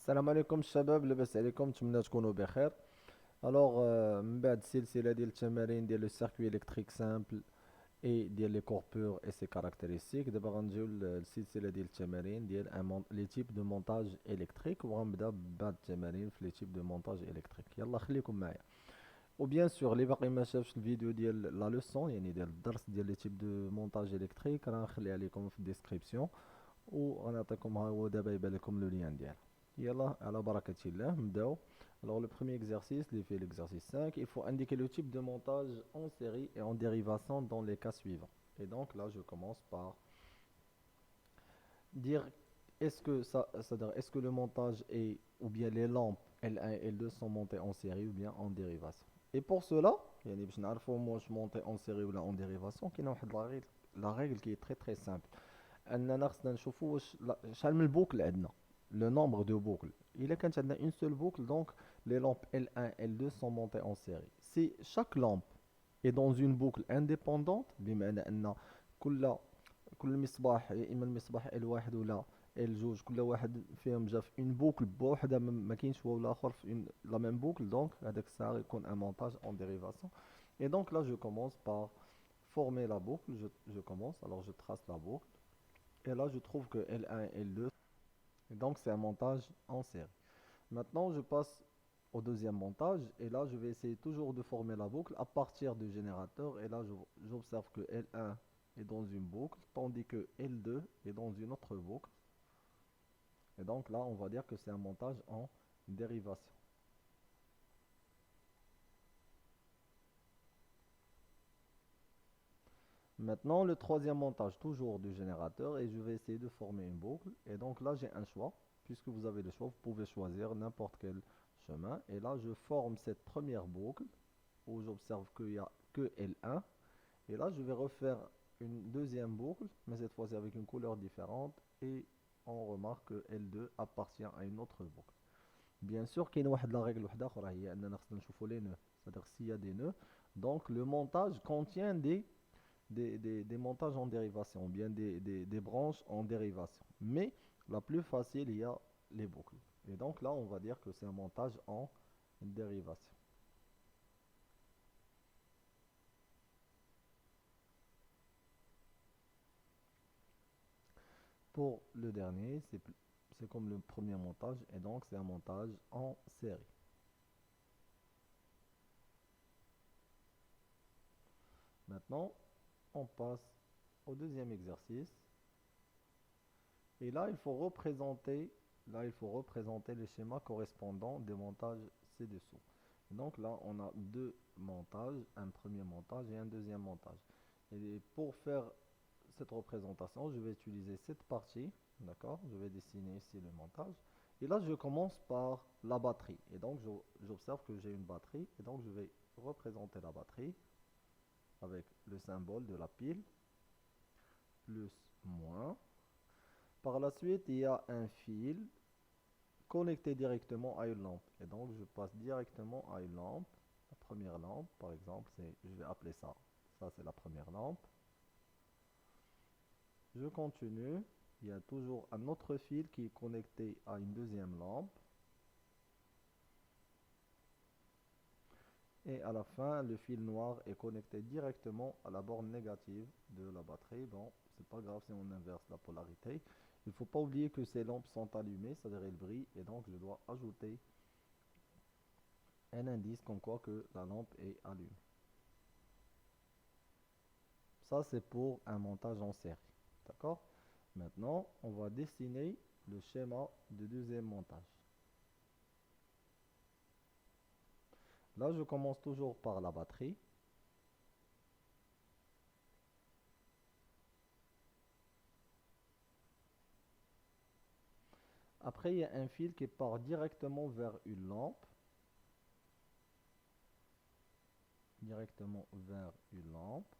السلام عليكم الشباب، لاباس عليكم؟ نتمنى تكونوا بخير. من بعد السلسله ديال التمارين ديال لو سيركوي الكتريك سامبل اي ديال لي كوربور اي سي كارactéristiques، دابا غنجيو للسلسله ديال التمارين ديال لي تيب دو مونتاج الكتريك، وغنبدا ببعض التمارين في لي تيب دو مونتاج الكتريك. يلا خليكم معايا. وبيان سور اللي باقي ما شافش الفيديو ديال لا لوسون، يعني ديال الدرس ديال لي تيب دو مونتاج الكتريك، راه نخليها لكم في الديسكريبسيون، وغنعطيكم ها هو دابا يبان لكم لو لين ديالها. يلا على بركة الله نبداو. Alors le premier exercice, il fait l'exercice 5. Il faut indiquer le type de montage en série et en dérivation dans les cas suivants. Et donc là, je commence par dire est-ce que le montage est, ou bien les lampes L1 et L2 sont montées en série ou bien en dérivation. Et pour cela, يعني باش نعرفوا واش monter en série ou en dérivation, كاينه واحد la règle qui est très très simple. اننا خصنا نشوفوا شحال من البوكل عندنا، le nombre de boucles. Il a quand on a une seule boucle, donc les lampes L1 et L2 sont montées en série. Si chaque lampe est dans une boucle indépendante، بمعنى ان كل مصباح، يا اما المصباح L1 ولا L2، كل واحد فيهم جا في une boucle بوحدها، ما كاينش هو الاخر في la même boucle، donc هذاك الساعه يكون un montage en dérivation. Et donc là je commence par former la boucle. Je commence, alors je trace la boucle. Et là, je trouve que L1 et L2, et donc c'est un montage en série. Maintenant, je passe au deuxième montage, et là, je vais essayer toujours de former la boucle à partir du générateur. Et là, j'observe que L1 est dans une boucle, tandis que L2 est dans une autre boucle. Et donc là, on va dire que c'est un montage en dérivation. Maintenant, le troisième montage, toujours du générateur, et je vais essayer de former une boucle. Et donc là, j'ai un choix. Puisque vous avez le choix, vous pouvez choisir n'importe quel chemin. Et là, je forme cette première boucle où j'observe qu'il n'y a que L1. Et là, je vais refaire une deuxième boucle, mais cette fois-ci avec une couleur différente. Et on remarque que L2 appartient à une autre boucle. Bien sûr, qu'il y a la règle les nœuds. C'est-à-dire s'il y a des nœuds, donc le montage contient des montages en dérivation, ou bien des branches en dérivation. Mais la plus facile, il y a les boucles. Et donc là, on va dire que c'est un montage en dérivation. Pour le dernier, c'est comme le premier montage, et donc c'est un montage en série. Maintenant, on passe au deuxième exercice. Et là, il faut représenter les schémas correspondants des montages ci-dessous. Donc là, on a deux montages, un premier montage et un deuxième montage. Et pour faire cette représentation, je vais utiliser cette partie, d'accord? Je vais dessiner ici le montage. Et là, je commence par la batterie. Et donc, j'observe que j'ai une batterie. Et donc, je vais représenter la batterie avec le symbole de la pile, plus, moins. Par la suite, il y a un fil connecté directement à une lampe. Et donc, je passe directement à une lampe. La première lampe, par exemple, je vais appeler ça. Ça, c'est la première lampe. Je continue. Il y a toujours un autre fil qui est connecté à une deuxième lampe. Et à la fin, le fil noir est connecté directement à la borne négative de la batterie. Bon, c'est pas grave si on inverse la polarité. Il ne faut pas oublier que ces lampes sont allumées, c'est-à-dire elles brillent. Et donc, je dois ajouter un indice comme quoi que la lampe est allumée. Ça, c'est pour un montage en série. D'accord? Maintenant, on va dessiner le schéma de deuxième montage. Là, je commence toujours par la batterie. Après, il y a un fil qui part directement vers une lampe. Directement vers une lampe.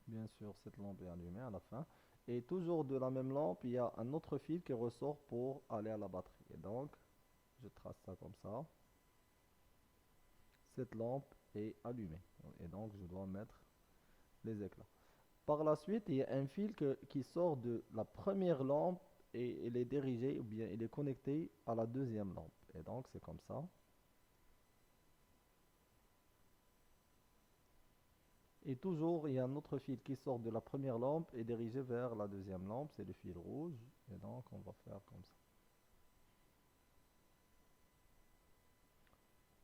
Bien sûr, cette lampe est allumée à la fin. Et toujours de la même lampe, il y a un autre fil qui ressort pour aller à la batterie. Et donc, je trace ça comme ça. Cette lampe est allumée. Et donc, je dois mettre les éclats. Par la suite, il y a un fil qui sort de la première lampe et il est dirigé ou bien il est connecté à la deuxième lampe. Et donc c'est comme ça. Et toujours, il y a un autre fil qui sort de la première lampe et dirigé vers la deuxième lampe, c'est le fil rouge. Et donc on va faire comme ça.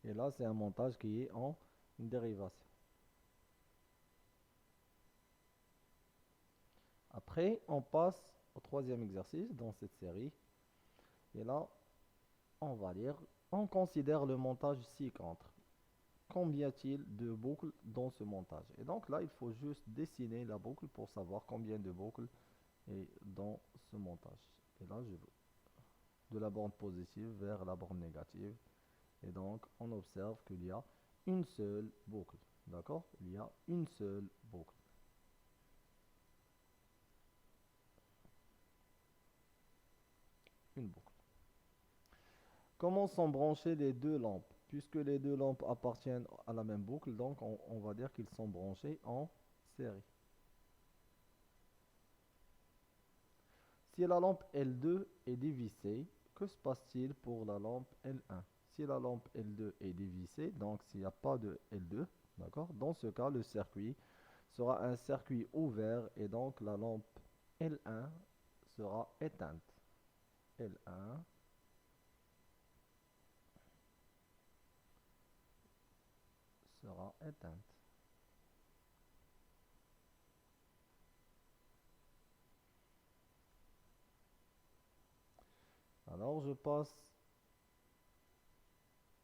Et là, c'est un montage qui est en dérivation. Après, on passe au troisième exercice dans cette série. Et là, on va lire, on considère le montage ci-contre. Combien y-a-t-il de boucles dans ce montage? Et donc là, il faut juste dessiner la boucle pour savoir combien de boucles est dans ce montage. Et là, je veux de la borne positive vers la borne négative. Et donc, on observe qu'il y a une seule boucle. D'accord? Il y a une seule boucle. Une boucle. Comment sont branchées les deux lampes? Puisque les deux lampes appartiennent à la même boucle, donc on va dire qu'ils sont branchés en série. Si la lampe L2 est dévissée, que se passe-t-il pour la lampe L1? Si la lampe L2 est dévissée, donc s'il n'y a pas de L2, d'accord, dans ce cas, le circuit sera un circuit ouvert et donc la lampe L1 sera éteinte. L1 sera éteinte. Alors je passe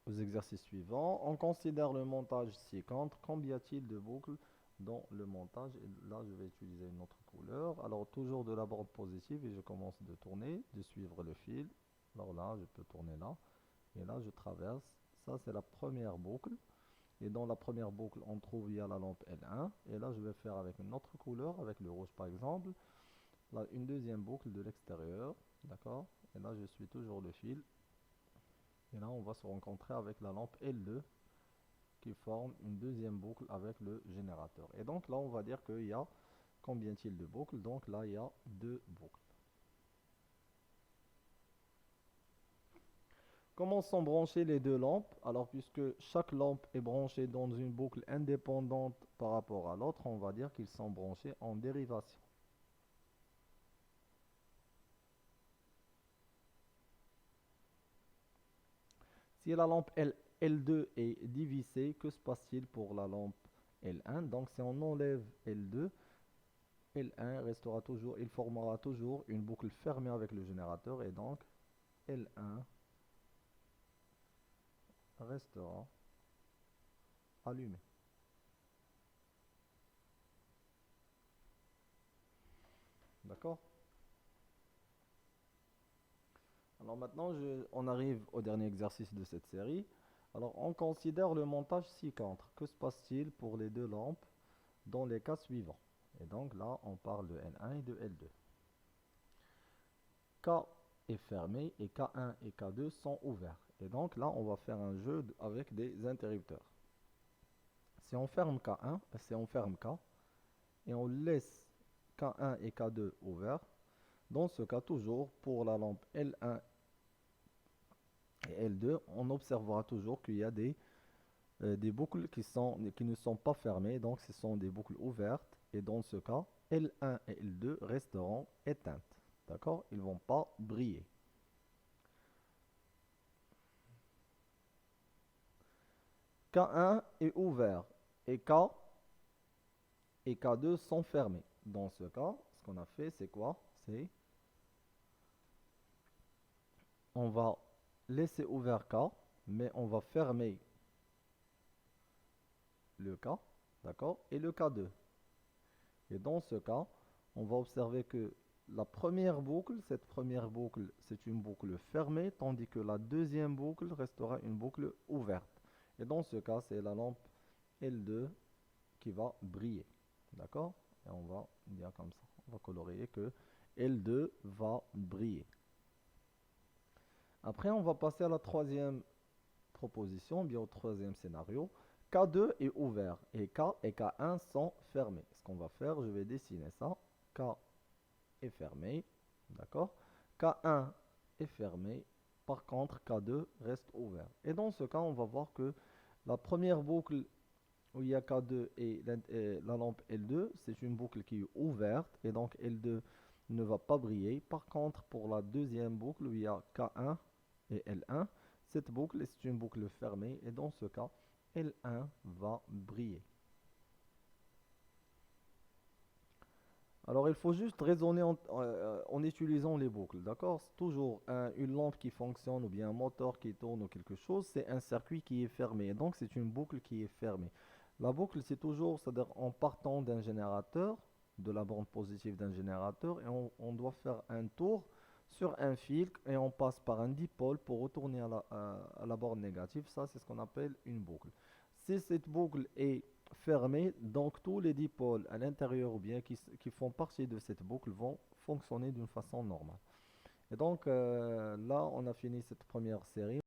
aux exercices suivants. On considère le montage ci-contre. Combien y a-t-il de boucles dans le montage? Et là, je vais utiliser une autre couleur. Alors, toujours de la borne positive et je commence de tourner, de suivre le fil. Alors là, je peux tourner là. Et là, je traverse. Ça, c'est la première boucle. Et dans la première boucle, on trouve, il y a la lampe L1. Et là, je vais faire avec une autre couleur, avec le rouge par exemple. Là, une deuxième boucle de l'extérieur. D'accord? Et là, je suis toujours le fil. Et là, on va se rencontrer avec la lampe L2 qui forme une deuxième boucle avec le générateur. Et donc là, on va dire qu'il y a combien il de boucles? Donc là, il y a deux boucles. Comment sont branchées les deux lampes? Alors, puisque chaque lampe est branchée dans une boucle indépendante par rapport à l'autre, on va dire qu'ils sont branchés en dérivation. Si la lampe L2 est dévissée, que se passe-t-il pour la lampe L1? Donc, si on enlève L2, L1 restera toujours, il formera toujours une boucle fermée avec le générateur et donc L1 restera allumé. D'accord? Alors maintenant, on arrive au dernier exercice de cette série. Alors, on considère le montage ci-contre. Que se passe-t-il pour les deux lampes dans les cas suivants? Et donc là, on parle de L1 et de L2. K est fermé et K1 et K2 sont ouverts. Et donc là, on va faire un jeu avec des interrupteurs. Si on ferme K1, si on ferme K et on laisse K1 et K2 ouverts, dans ce cas toujours, pour la lampe L1 et L2, on observera toujours qu'il y a des boucles qui ne sont pas fermées, donc ce sont des boucles ouvertes. Et dans ce cas, L1 et L2 resteront éteintes. D'accord? Ils ne vont pas briller. K1 est ouvert et K et K2 sont fermés. Dans ce cas, ce qu'on a fait, c'est quoi? C'est on va laisser ouvert K, mais on va fermer le K, d'accord, et le K2. Et dans ce cas, on va observer que la première boucle, cette première boucle, c'est une boucle fermée, tandis que la deuxième boucle restera une boucle ouverte. Et dans ce cas, c'est la lampe L2 qui va briller. D'accord? Et on va dire comme ça. On va colorier que L2 va briller. Après, on va passer à la troisième proposition, bien au troisième scénario. K2 est ouvert et K et K1 sont fermés. Ce qu'on va faire, je vais dessiner ça. K est fermé, d'accord. K1 est fermé, par contre K2 reste ouvert. Et dans ce cas, on va voir que la première boucle où il y a K2 et la lampe L2, c'est une boucle qui est ouverte et donc L2 ne va pas briller. Par contre, pour la deuxième boucle où il y a K1 et L1, cette boucle c'est une boucle fermée et dans ce cas, L1 va briller. Alors, il faut juste raisonner en utilisant les boucles, d'accord? C'est toujours une lampe qui fonctionne ou bien un moteur qui tourne ou quelque chose, c'est un circuit qui est fermé. Et donc, c'est une boucle qui est fermée. La boucle, c'est toujours, c'est-à-dire en partant d'un générateur, de la borne positive d'un générateur, et on doit faire un tour sur un fil et on passe par un dipôle pour retourner à la borne négative. Ça, c'est ce qu'on appelle une boucle. Si cette boucle est fermée, donc tous les dipôles à l'intérieur ou bien qui font partie de cette boucle vont fonctionner d'une façon normale. Et donc là, on a fini cette première série.